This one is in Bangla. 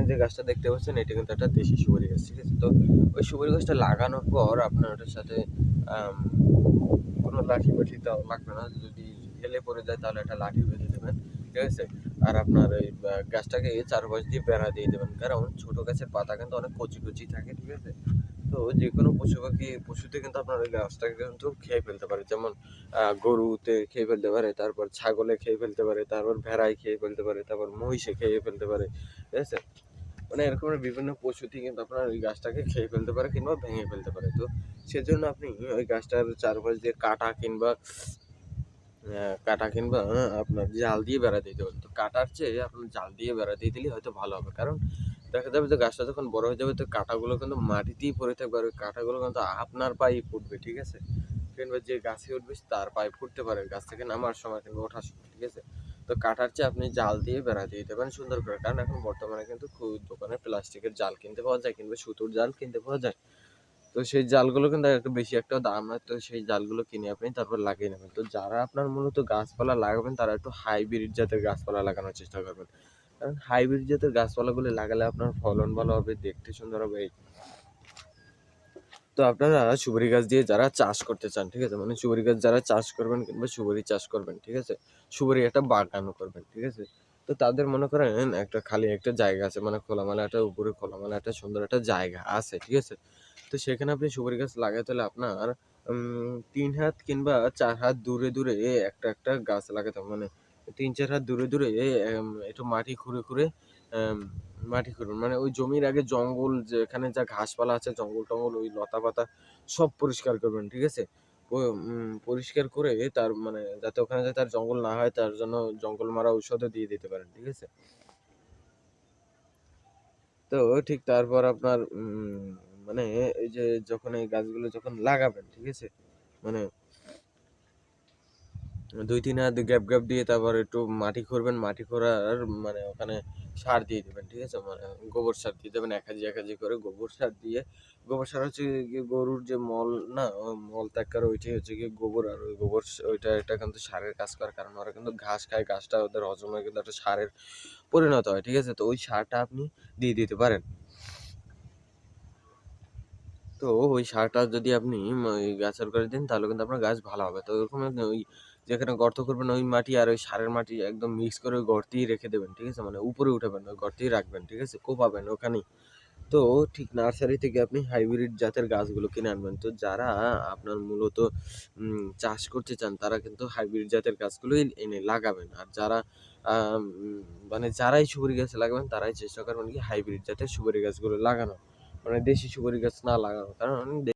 যে গাছটা দেখতে পাচ্ছেন এটা কিন্তু একটা দেশি সুপারি গাছ, ঠিক আছে? তো ওই সুপারি গাছটা লাগানোর পর আপনার ওটার সাথে আম কোনো লাঠি-বাঠি দেওয়া লাগবে না। যদি হেলে পড়ে যায় তাহলে একটা লাঠি বেঁধে দেবেন, ঠিক আছে? আর আপনার ওই গাছটাকে চারপাশ দিয়ে বেড়া দিয়ে দেবেন। কারণ ছোট গাছের পাতা কিন্তু অনেক কচি, কচি থাকে, ঠিক আছে? তো যেকোনো পশুতে কিন্তু আপনার ওই গাছটাকে কিন্তু খেয়ে ফেলতে পারে। যেমন গরুতে খেয়ে ফেলতে পারে, তারপর ছাগলে খেয়ে ফেলতে পারে, তারপর ভেড়ায় খেয়ে ফেলতে পারে, তারপর মহিষে খেয়ে ফেলতে পারে, ঠিক আছে? মানে এরকমের বিভিন্ন পশুটি কিন্তু আপনার ওই গাছটাকে খেয়ে ফেলতে পারে কিংবা ভেঙে ফেলতে পারে। তো সেজন্য আপনি ওই গাছটার চারপাশ দিয়ে কাটা কিংবা আপনার জাল দিয়ে বেড়া দিতে পারেন। তো কাটার চেয়ে আপনার জাল দিয়ে বেড়া দিয়ে দিলেই হয়তো ভালো হবে। কারণ দেখা যাবে যে গাছটা যখন বড় হয়ে যাবে তো কাঁটাগুলো কিন্তু মাটিতেই পড়ে থাকবে আর ওই কাঁটাগুলো কিন্তু আপনার পায়েই ফুটবে, ঠিক আছে? কিংবা যে গাছে উঠবে তার পায়ে ফুটতে পারে গাছ থেকে নামার সময় কিংবা ওঠার সময়, ঠিক আছে? তো কাটার চেয়ে আপনি জাল দিয়ে বেড়া দিয়ে দিতে পারেন সুন্দর করে। কারণ এখন বর্তমানে কিন্তু দোকানে প্লাস্টিকের জাল কিনতে পাওয়া যায় কিংবা সুতোর জাল কিনতে পাওয়া যায়। তো সেই জালগুলো কিন্তু একটু বেশি একটা দাম নয়। তো সেই জালগুলো কিনে আপনি তারপর লাগিয়ে নেবেন। তো যারা আপনার মূলত গাছপালা লাগাবেন তারা একটু হাইব্রিড জাতের গাছপালা লাগানোর চেষ্টা করবেন। কারণ হাইব্রিড জাতের গাছপালাগুলো লাগালে আপনার ফলন ভালো হবে, দেখতে সুন্দর হবে। তো আপনারা সুপারি গাছ দিয়ে যারা চাষ করতে চান, ঠিক আছে? মানে সুপারি গাছ যারা চাষ করবেন কিংবা সুপারি চাষ করবেন, ঠিক আছে? সুপারি একটা বাগানও করবেন, ঠিক আছে? তো তাদের মনে করেন একটা খালি একটা জায়গা আছে, মানে খোলামেলা একটা উপরে খোলামেলা একটা সুন্দর একটা জায়গা আছে, ঠিক আছে? তো সেখানে আপনি সুপারি গাছ লাগাতে হলে আপনার ৩ হাত কিংবা ৪ হাত দূরে একটা গাছ লাগাতে হবে। মানে ৩-৪ হাত দূরে একটু অ্যাম মাটি খুঁড়বেন। মানে ওই জমির আগে জঙ্গল যেখানে যা ঘাসপালা আছে, জঙ্গল-টঙ্গল ওই লতাপাতা সব পরিষ্কার করবেন, ঠিক আছে? পরিষ্কার করে তার মানে যাতে ওখানে যাতে আর জঙ্গল না হয় তার জন্য জঙ্গল মারা ঔষধও দিয়ে দিতে পারেন, ঠিক আছে? তো ঠিক তারপর আপনার মানে এই যে যখন এই গাছগুলো যখন লাগাবেন, ঠিক আছে? মানে ২-৩ হাত গ্যাপ দিয়ে তারপর একটু মাটি খুঁড়বেন। মাটি খোঁড়ার মানে ওখানে সার দিয়ে দিবেন, ঠিক আছে? মানে গোবর সার দিয়ে দেবেন ১ কেজি করে গোবর সার দিয়ে গোবর সার হচ্ছে গিয়ে গরুর যে মল না? মল ত্যাগ করে ওইটাই হচ্ছে গিয়ে গোবর। আর ওই গোবর ওইটা এটা কিন্তু সারের কাজ করে। কারণ ওরা কিন্তু ঘাস খায়, ঘাসটা ওদের হজম হয়ে কিন্তু একটা সারের পরিণত হয়, ঠিক আছে? তো ওই সারটা আপনি দিয়ে দিতে পারেন। তো ওই সারটা যদি আপনি ওই গাছের গোড়ায় দেন তাহলে কিন্তু আপনার গাছ ভালো হবে। তো ওরকম ওই যেখানে গর্ত করবেন ওই মাটি আর ওই সারের মাটি একদম মিক্স করে ওই গর্তেই রেখে দেবেন, ঠিক আছে? মানে উপরে উঠাবেন না, ওই গর্তেই রাখবেন, ঠিক আছে? কোপাবেন ওখানেই। তো ঠিক নার্সারি থেকে আপনি হাইব্রিড জাতের গাছগুলো কিনে আনবেন। তো যারা আপনার মূলত চাষ করতে চান তারা কিন্তু হাইব্রিড জাতের গাছগুলোই এনে লাগাবেন। আর যারা আম মানে যারাই সুপারি গাছ লাগাবেন তারাই চেষ্টা করবেন কি হাইব্রিড জাতের সুপারি গাছগুলো লাগানো। মানে দেশি সুপারি গাছ না লাগানো। কারণ